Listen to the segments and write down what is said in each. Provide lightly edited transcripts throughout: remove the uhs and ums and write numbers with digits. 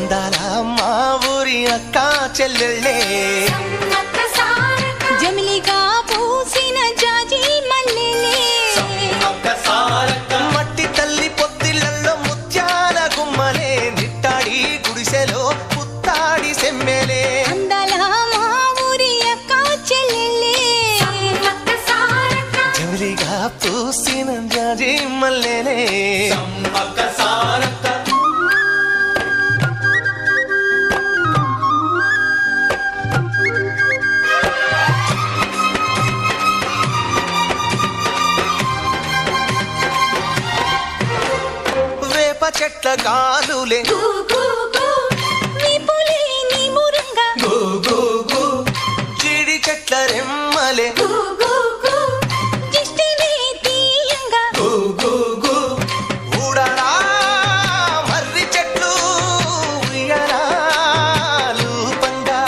అందాల మా ఊరి అక్క చెల్లెళ్ళే జమిలిగా పూసిన జాజి మల్లెలే మట్టి తల్లి పొత్తిళ్లలో ముత్యాల గుమ్మలే నిట్టాడి గుడిసెలో పుత్తాడి సెమ్మెలే అందాల మా ఊరి అక్క చెల్లెలే జమిలిగా పూసిన జాజి మల్లెలే వేప చెట్ల గాలులే విపులే నీ మురంగా జీడి చెట్ల రెమ్మలే దిష్టినే తీయంగా ఊడరా మర్రి చెట్లు ఉయ్యాలూ పంగా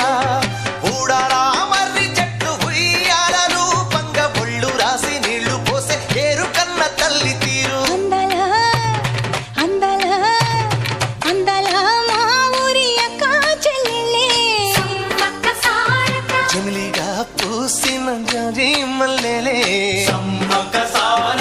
ఊడరా మర్రి చెట్లు ఉయ్యాలూ పంగ ఒళ్ళు రాసి నీళ్లు పోసే ఏరు కన్న తల్లి తీరు అందాల మా ఊరి అక్క చెల్లెలే జమిలిగా పూసిన జాజి మల్లెలే సమ్మక్క సార